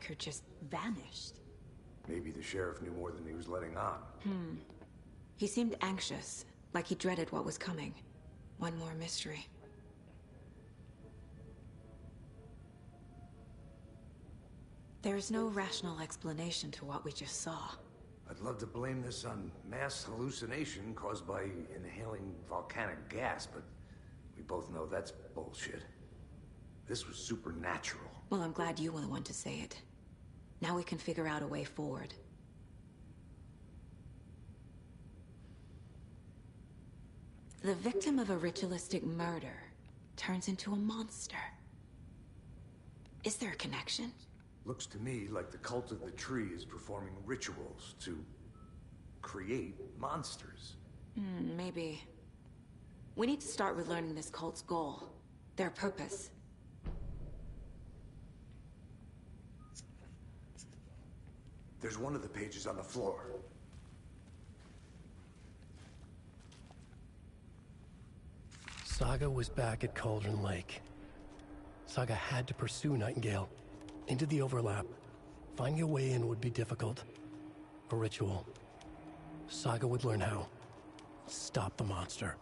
record just vanished. Maybe the sheriff knew more than he was letting on. He seemed anxious, like he dreaded what was coming. One more mystery. There's no rational explanation to what we just saw. I'd love to blame this on mass hallucination caused by inhaling volcanic gas, but we both know that's bullshit. This was supernatural. Well, I'm glad you were the one to say it. Now we can figure out a way forward. The victim of a ritualistic murder turns into a monster. Is there a connection? Looks to me like the cult of the tree is performing rituals to create monsters. Maybe. We need to start with learning this cult's goal. Their purpose. There's one of the pages on the floor. Saga was back at Cauldron Lake. Saga had to pursue Nightingale. Into the overlap. Finding a way in would be difficult. A ritual. Saga would learn how. Stop the monster.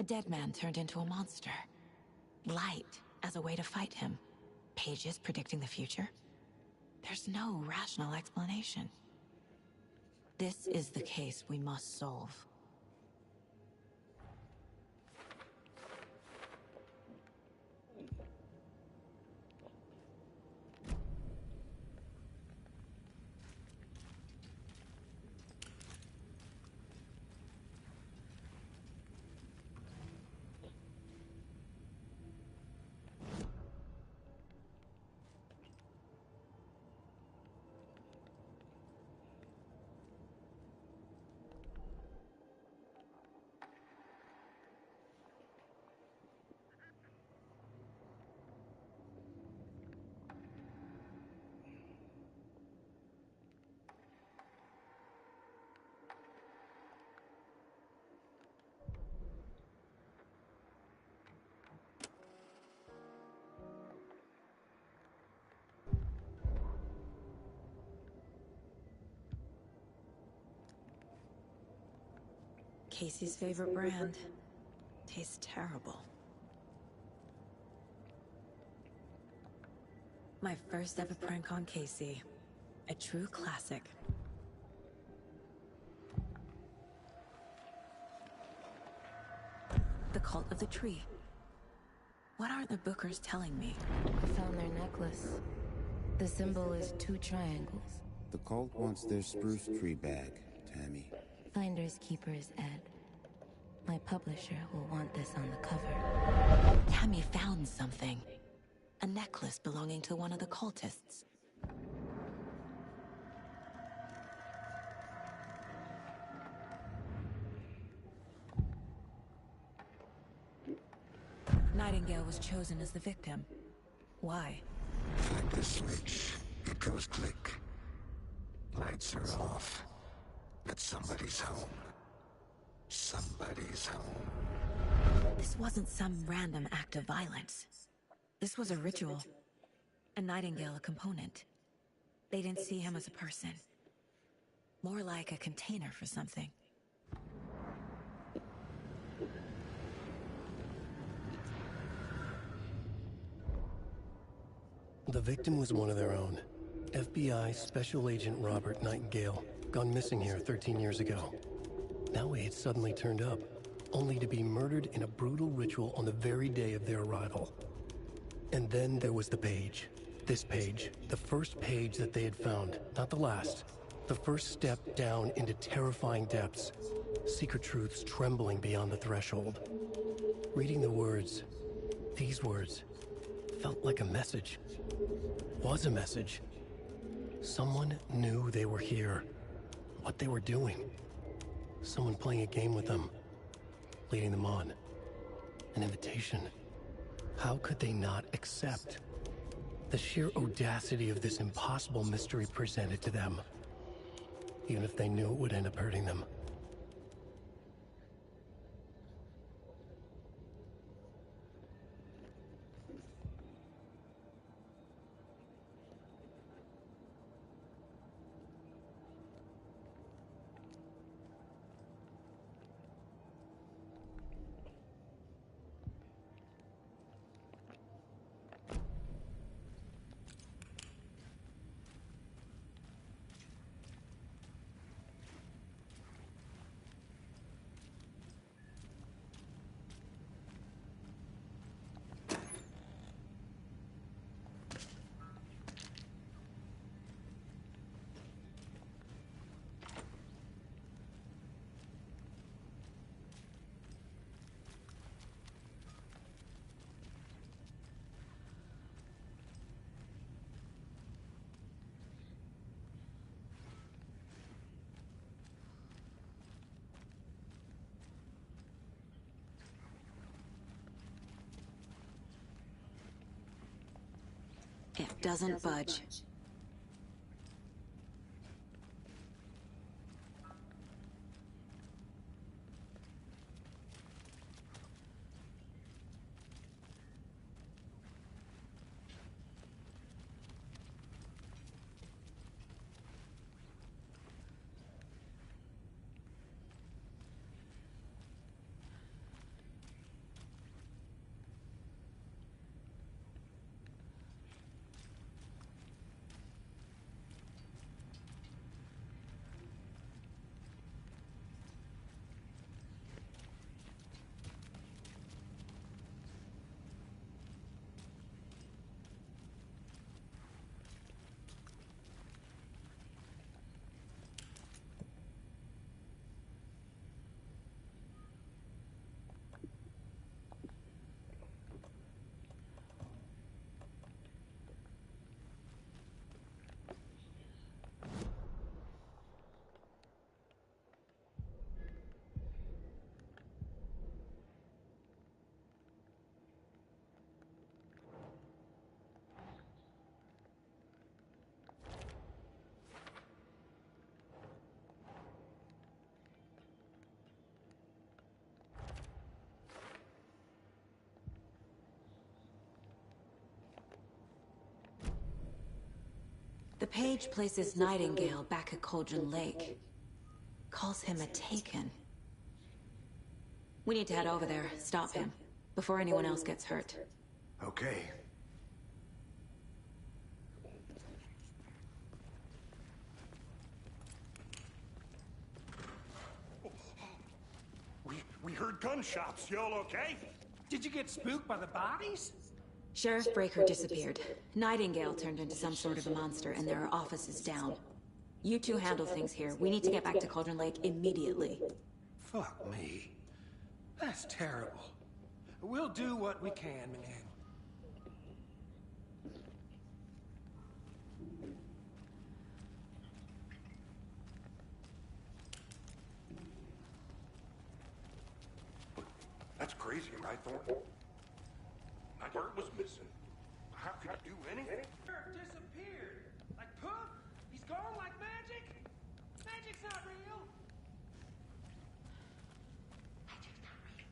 A dead man turned into a monster. Light as a way to fight him. Pages predicting the future. There's no rational explanation. This is the case we must solve. Casey's favorite brand. Tastes terrible. My first ever prank on Casey. A true classic. The Cult of the Tree. What aren't the Bookers telling me? I found their necklace. The symbol is 2 triangles. The cult wants their spruce tree back, Tammy. Finders keepers, Ed. My publisher will want this on the cover. Tammy found something. A necklace belonging to one of the cultists. Nightingale was chosen as the victim. Why? Flick the switch. It goes click. Lights are off. But somebody's home. Somebody's home. This wasn't some random act of violence. This was a ritual. And Nightingale a component. They didn't see him as a person. More like a container for something. The victim was one of their own. FBI Special Agent Robert Nightingale, gone missing here 13 years ago. Now he had suddenly turned up, only to be murdered in a brutal ritual on the very day of their arrival. And then there was the page. This page, the first page that they had found, not the last. The first step down into terrifying depths. Secret truths trembling beyond the threshold. Reading the words, these words, felt like a message. Was a message. Someone knew they were here. What they were doing. Someone playing a game with them. Leading them on. An invitation. How could they not accept? The sheer audacity of this impossible mystery presented to them. Even if they knew it would end up hurting them. It doesn't budge. The page places Nightingale back at Cauldron Lake. Calls him a Taken. We need to head over there, stop him, before anyone else gets hurt. Okay. We heard gunshots. Y'all okay? Did you get spooked by the bodies? Sheriff Breaker disappeared. Nightingale turned into some sort of a monster, and there are offices down. You two handle things here. We need to get back to Cauldron Lake immediately. Fuck me. That's terrible. We'll do what we can, man. That's crazy, right, Thornton? My bird was missing. How could you do anything? Disappeared. Like poof? He's gone like magic? Magic's not real. Magic's not real.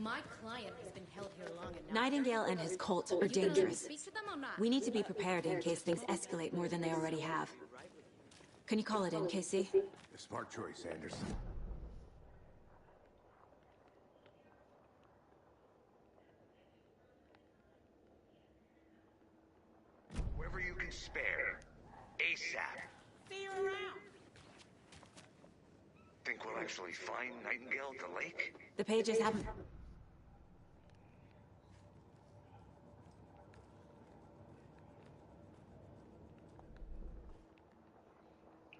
My client has been held here long enough. Nightingale and his cult are dangerous. We need to be prepared in case things escalate more than they already have. Can you call it in, Casey? A smart choice, Anderson. Whoever you can spare. ASAP. See you around. Think we'll actually find Nightingale at the lake? The pages haven't...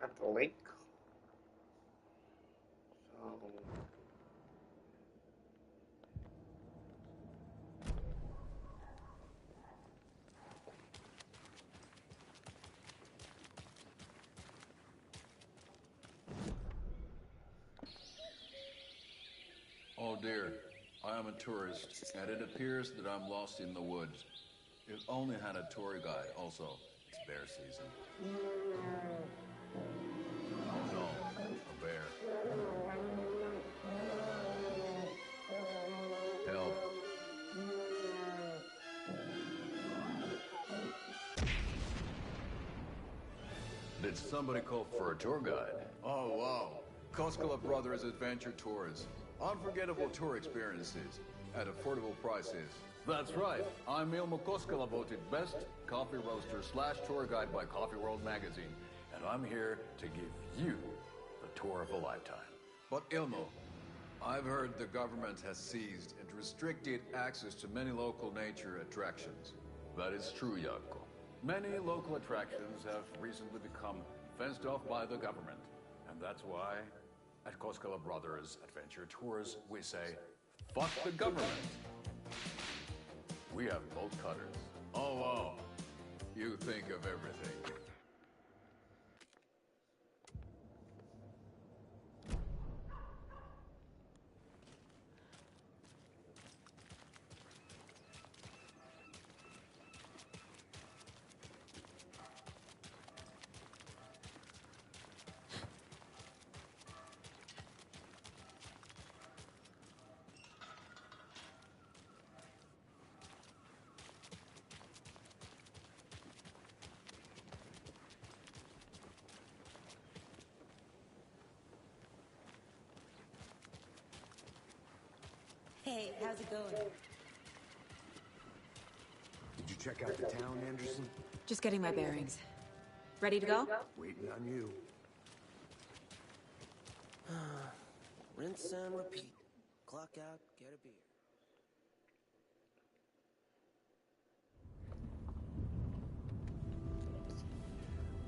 At the lake. So... Oh dear, I am a tourist, and it appears that I'm lost in the woods. If only had a tour guide. Also, it's bear season. Oh no, a bear. Help. Did somebody call for a tour guide? Oh wow, Koskela Brothers Adventure Tours. Unforgettable tour experiences at affordable prices. That's right. I'm Ilmo Koskela, voted best coffee roaster / tour guide by Coffee World magazine. And I'm here to give you the tour of a lifetime. But Ilmo, I've heard the government has seized and restricted access to many local nature attractions. That is true, Jaakko. Many local attractions have recently become fenced off by the government. And that's why at Koskela Brothers Adventure Tours, we say, fuck the government. We have bolt cutters. Oh, wow. You think of everything. Hey, how's it going? Did you check out the town, Anderson? Just getting my bearings. Ready to go? Waiting on you. Rinse and repeat. Clock out, get a beer.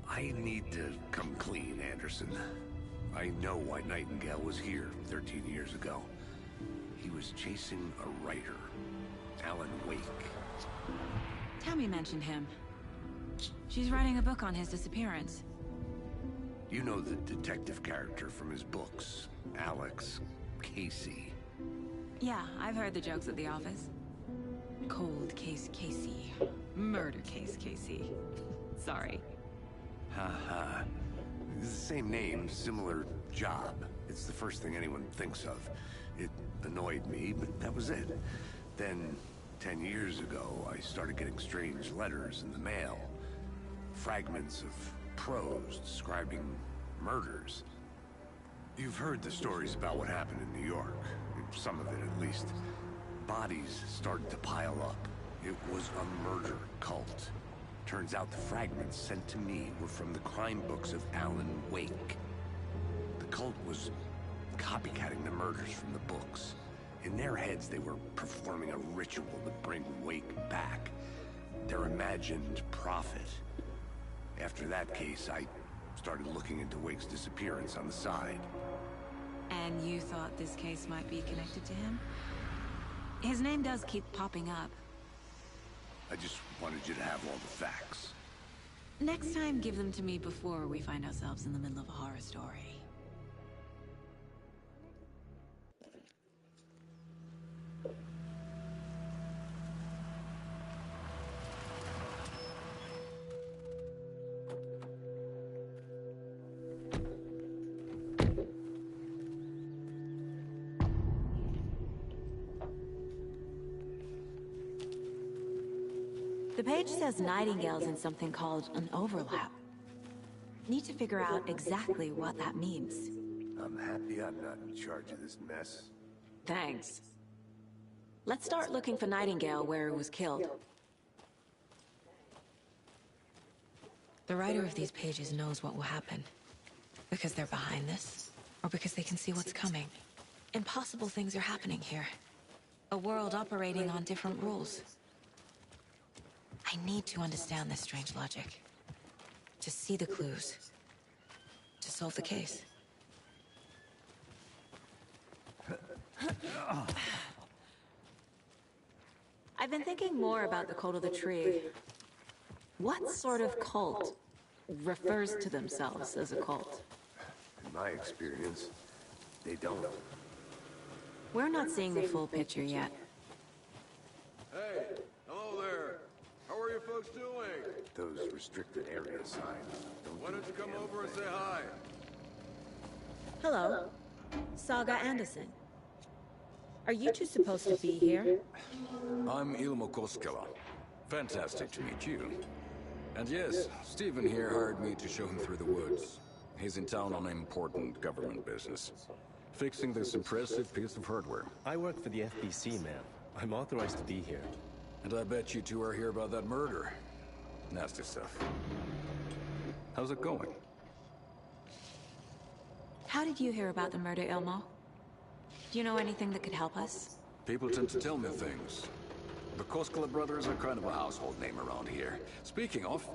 I need to come clean, Anderson. I know why Nightingale was here 13 years ago. He was chasing a writer, Alan Wake. Tammy mentioned him. She's writing a book on his disappearance. You know the detective character from his books, Alex Casey. Yeah, I've heard the jokes at the office. Cold case Casey. Murder case Casey. Sorry. Ha. It's the same name, similar job. It's the first thing anyone thinks of. It annoyed me, but that was it. Then, 10 years ago, I started getting strange letters in the mail. Fragments of prose describing murders. You've heard the stories about what happened in New York. Some of it, at least. Bodies started to pile up. It was a murder cult. Turns out the fragments sent to me were from the crime books of Alan Wake. The cult was copycatting the murders from the books. In their heads, they were performing a ritual to bring Wake back. Their imagined prophet. After that case, I started looking into Wake's disappearance on the side. And you thought this case might be connected to him? His name does keep popping up. I just wanted you to have all the facts. Next time, give them to me before we find ourselves in the middle of a horror story. The page says Nightingale's in something called an overlap. Need to figure out exactly what that means. I'm happy I'm not in charge of this mess. Thanks. Let's start looking for Nightingale where he was killed. The writer of these pages knows what will happen. Because they're behind this, or because they can see what's coming. Impossible things are happening here. A world operating on different rules. I need to understand this strange logic. To see the clues. To solve the case. I've been thinking more about the cult of the tree. What sort of cult refers to themselves as a cult? In my experience, they don't. We're not seeing the full picture yet. Hey, hello there. How are you folks doing? Those restricted area signs. Why don't you come over and say hi? Hello. Saga Anderson. Are you two supposed to be here? I'm Ilmo Koskela. Fantastic to meet you. And yes, Stephen here hired me to show him through the woods. He's in town on important government business. Fixing this impressive piece of hardware. I work for the FBC, ma'am. I'm authorized to be here. And I bet you two are here about that murder. Nasty stuff. How's it going? How did you hear about the murder, Ilmo? Do you know anything that could help us? People tend to tell me things. The Koskela brothers are kind of a household name around here. Speaking of,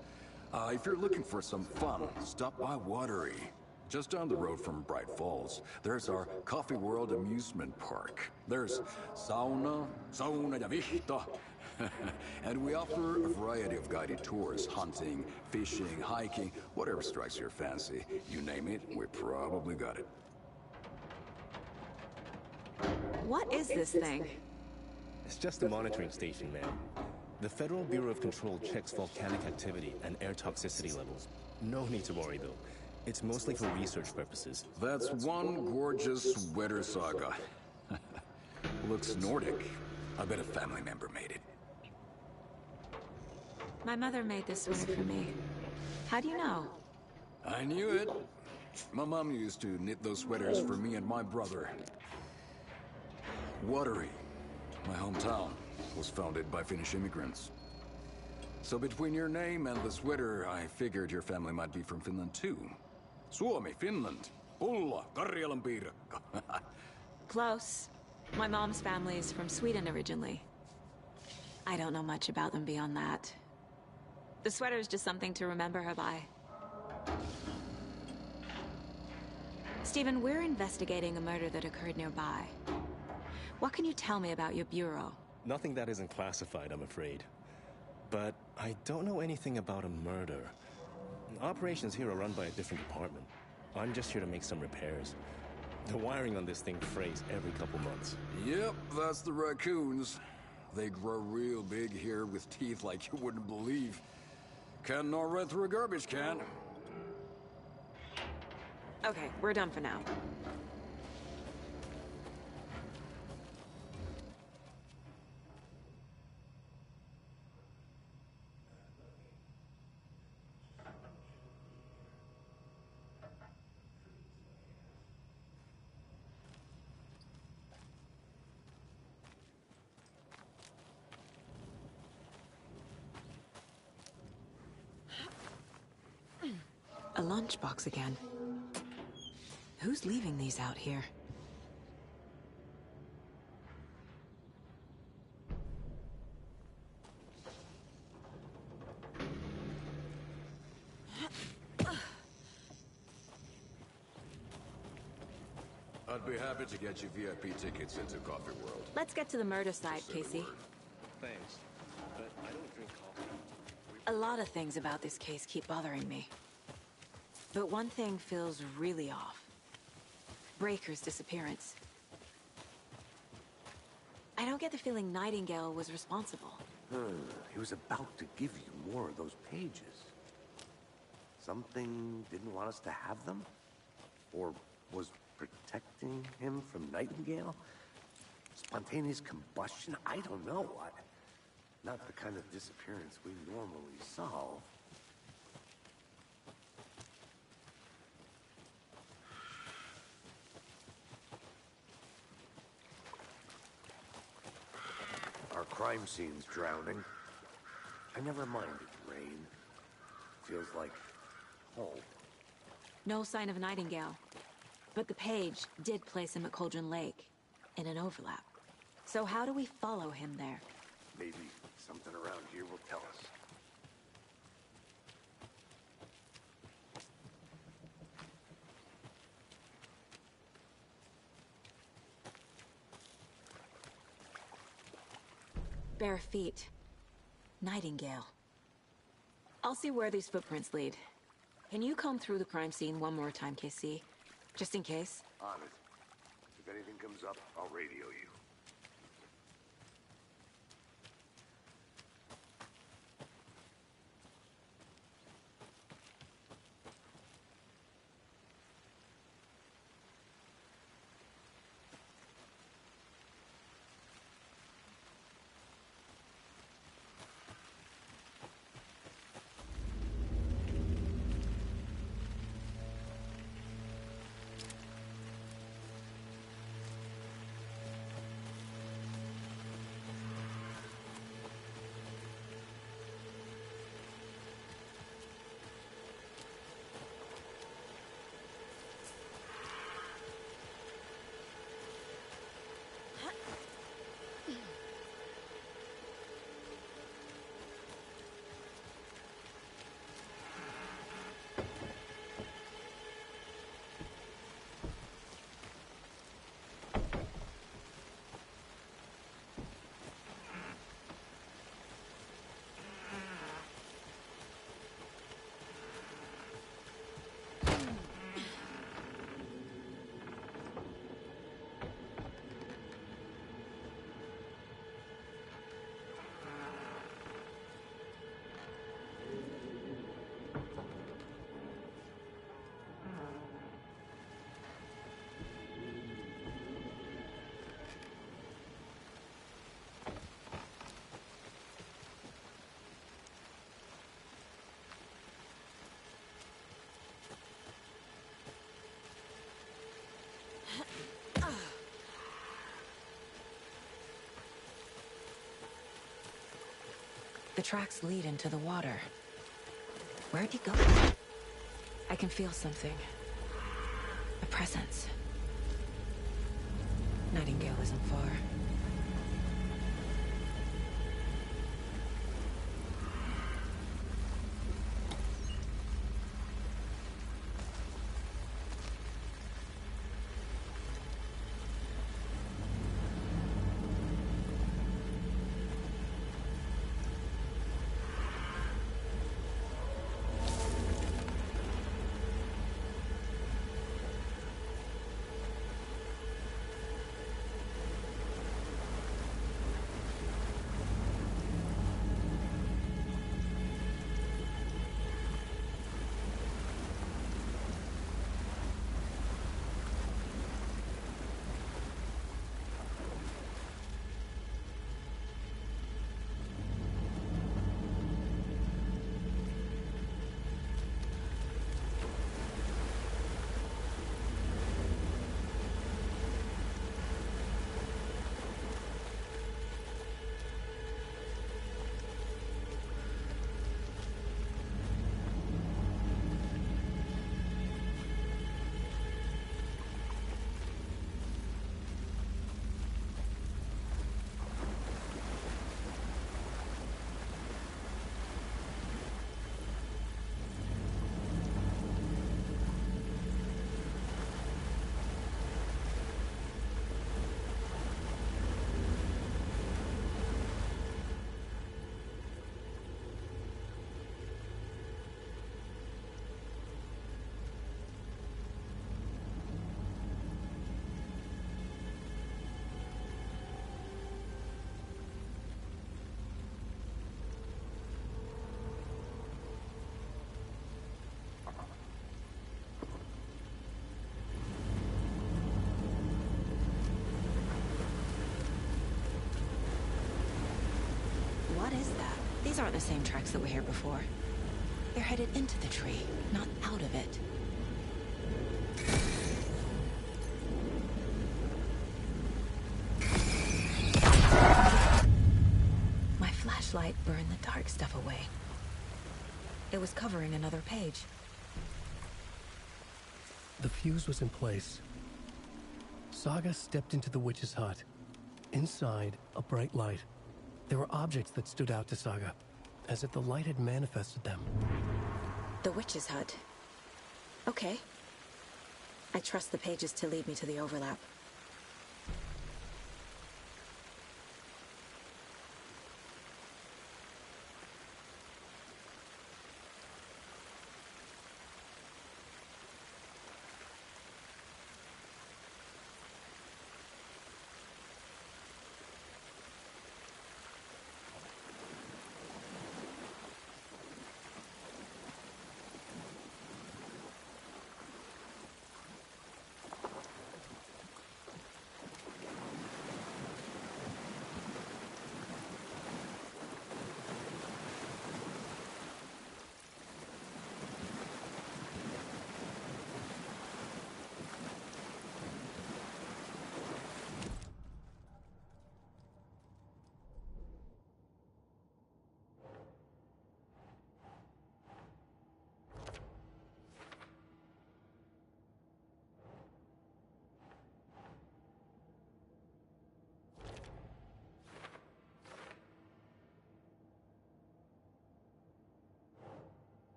if you're looking for some fun, stop by Watery. Just down the road from Bright Falls, there's our Coffee World amusement park. There's sauna ja vihta. And we offer a variety of guided tours, hunting, fishing, hiking, whatever strikes your fancy. You name it, we probably got it. What is this thing? It's just a monitoring station, ma'am. The Federal Bureau of Control checks volcanic activity and air toxicity levels. No need to worry, though. It's mostly for research purposes. That's one gorgeous sweater, Saga. Looks Nordic. I bet a family member made it. My mother made this sweater for me. How do you know? I knew it. My mom used to knit those sweaters for me and my brother. Watery, my hometown, was founded by Finnish immigrants. So between your name and the sweater, I figured your family might be from Finland too. Suomi, Finland. Ulla, Karjalan piirakka. Close. My mom's family is from Sweden originally. I don't know much about them beyond that. The sweater is just something to remember her by. Stephen, we're investigating a murder that occurred nearby. What can you tell me about your bureau? Nothing that isn't classified, I'm afraid. But I don't know anything about a murder. Operations here are run by a different department. I'm just here to make some repairs. The wiring on this thing frays every couple months. Yep, that's the raccoons. They grow real big here with teeth like you wouldn't believe. Can't gnaw right through a garbage can. Okay, we're done for now. A lunchbox again. Who's leaving these out here? I'd be happy to get you VIP tickets into Coffee World. Let's get to the murder side, Casey. Thanks, but I don't drink coffee. A lot of things about this case keep bothering me. But one thing feels really off. Breaker's disappearance. I don't get the feeling Nightingale was responsible. He was about to give you more of those pages. Something didn't want us to have them? Or was protecting him from Nightingale? Spontaneous combustion? I don't know. Not the kind of disappearance we normally solve. Our crime scene's drowning. I never minded rain. Feels like home. No sign of Nightingale. But the page did place him at Cauldron Lake, in an overlap. So how do we follow him there? Maybe something around here will tell us. Bare feet. Nightingale. I'll see where these footprints lead. Can you comb through the crime scene one more time, KC? Just in case? On it. If anything comes up, I'll radio you. The tracks lead into the water. Where'd he go? I can feel something. A presence. Nightingale isn't far. aren't the same tracks that were here before. They're headed into the tree, not out of it. My flashlight burned the dark stuff away. It was covering another page. The fuse was in place. Saga stepped into the witch's hut. Inside, a bright light. There were objects that stood out to Saga, as if the light had manifested them. The witch's hut. Okay. I trust the pages to lead me to the overlap.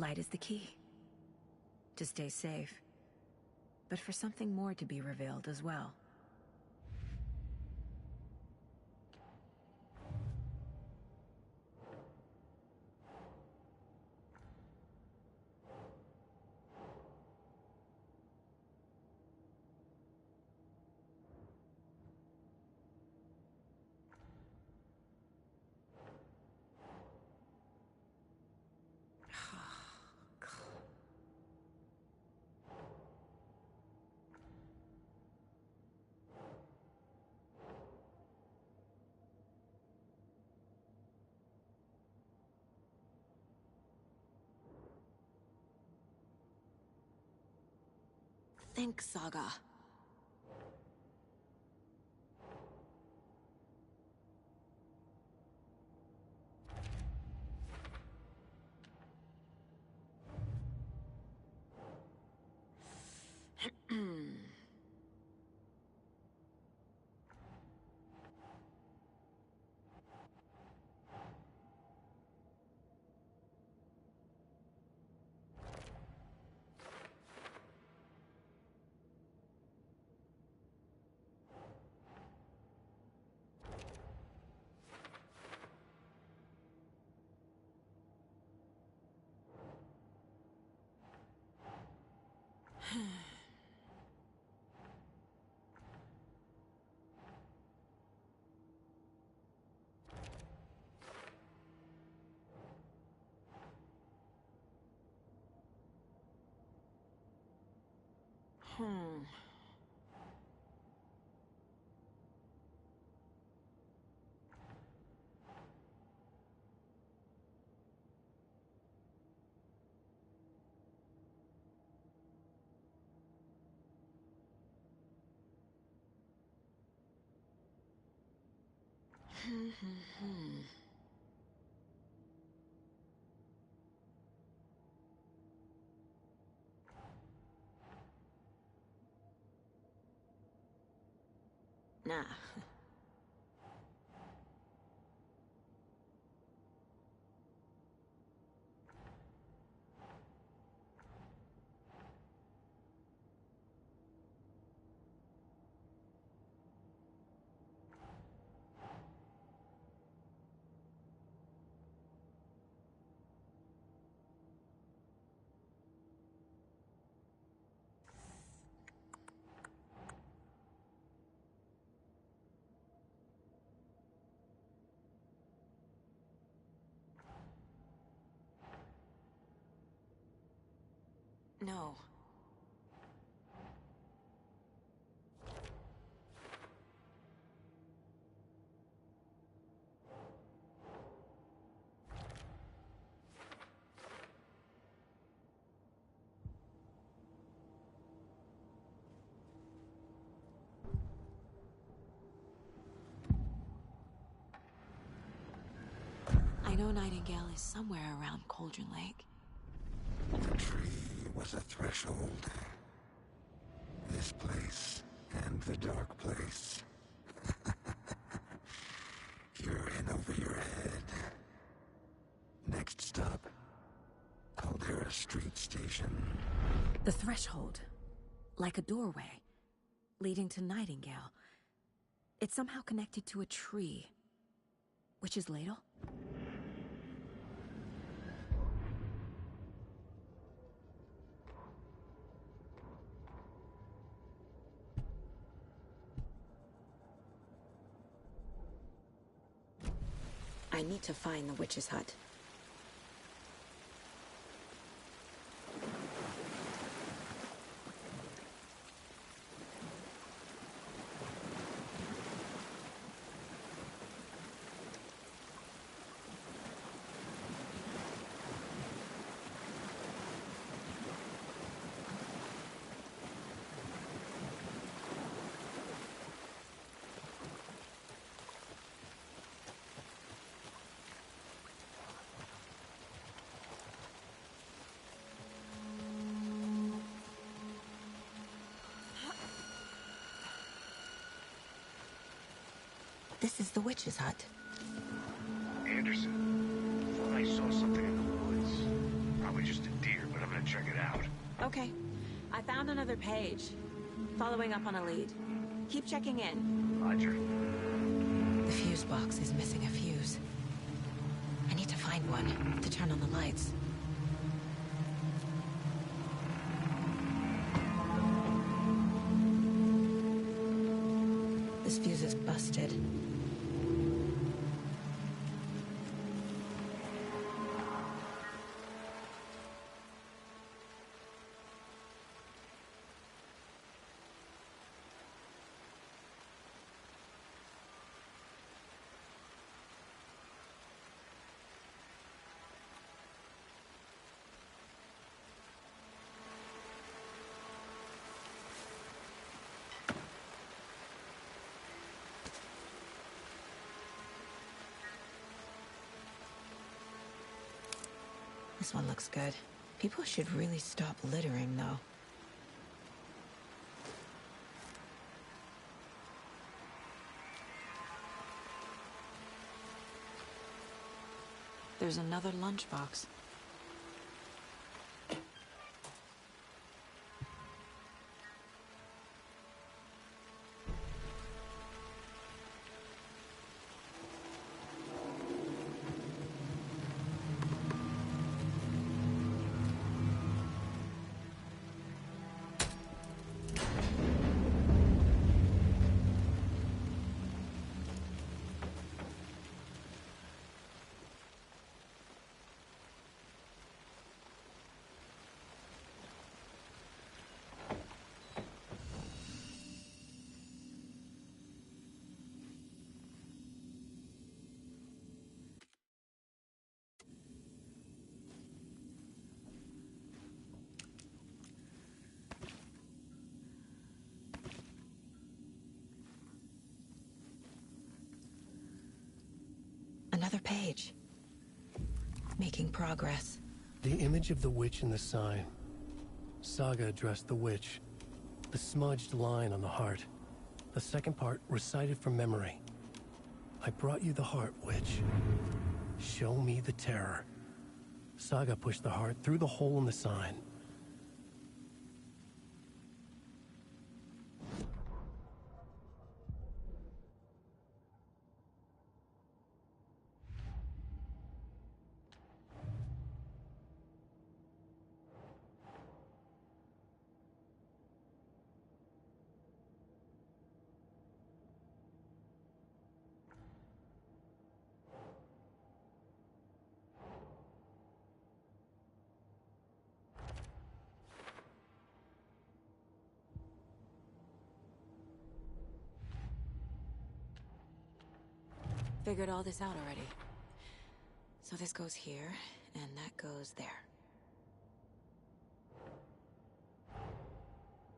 Light is the key. To stay safe. But for something more to be revealed as well. Think, Saga. Nah. No. know Nightingale is somewhere around Cauldron Lake. The tree was a threshold. This place and the dark place. You're in over your head. Next stop, Caldera Street Station. The threshold. Like a doorway. Leading to Nightingale. It's somehow connected to a tree. Witch's Ladle? I need to find the witch's hut. This is the witch's hut. Anderson, thought I saw something in the woods. Probably just a deer, but I'm gonna check it out. Okay. I found another page. Following up on a lead. Keep checking in. Roger. The fuse box is missing a fuse. I need to find one to turn on the lights. This fuse is busted. This one looks good. People should really stop littering, though. There's another lunchbox. Another page. Making progress. The image of the witch in the sign. Saga addressed the witch. The smudged line on the heart. The second part recited from memory. I brought you the heart, witch. Show me the terror. Saga pushed the heart through the hole in the sign. Figured all this out already. So this goes here, and that goes there.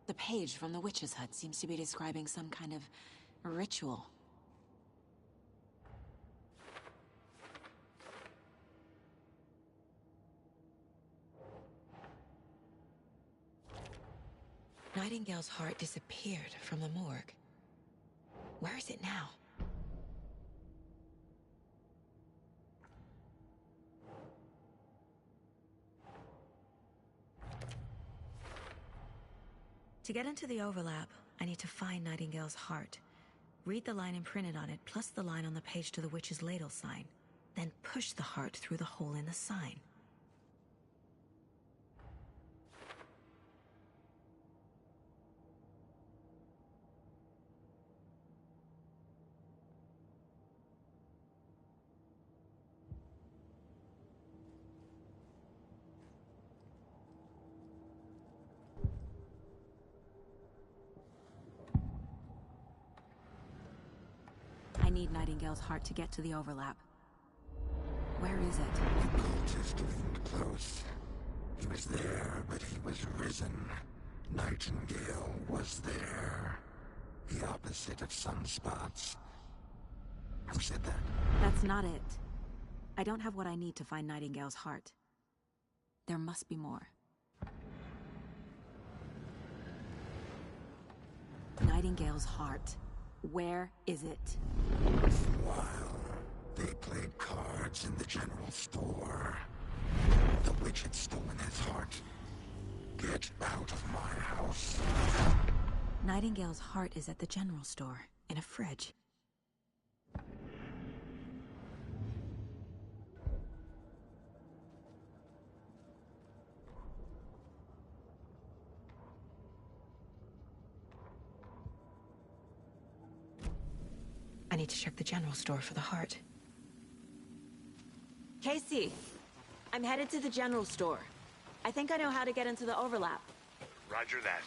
The page from the witch's hut seems to be describing some kind of ritual. Nightingale's heart disappeared from the morgue. Where is it now? To get into the overlap, I need to find Nightingale's heart. Read the line imprinted on it, plus the line on the page to the witch's ladle sign. Then push the heart through the hole in the sign. I need Nightingale's heart to get to the overlap. Where is it? The cultist leaned close. He was there, but he was risen. Nightingale was there. The opposite of sunspots. Who said that? That's not it. I don't have what I need to find Nightingale's heart. There must be more. Nightingale's heart. Where is it? While they played cards in the general store, the witch had stolen his heart. Get out of my house. Nightingale's heart is at the general store, in a fridge. I need to check the general store for the heart. Casey, I'm headed to the general store. I think I know how to get into the overlap. Roger that.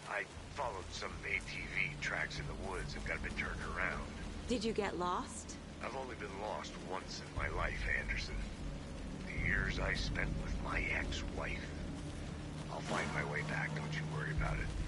I followed some ATV tracks in the woods and got a bit turned around. Did you get lost? I've only been lost once in my life, Anderson. The years I spent with my ex-wife. I'll find my way back, don't you worry about it.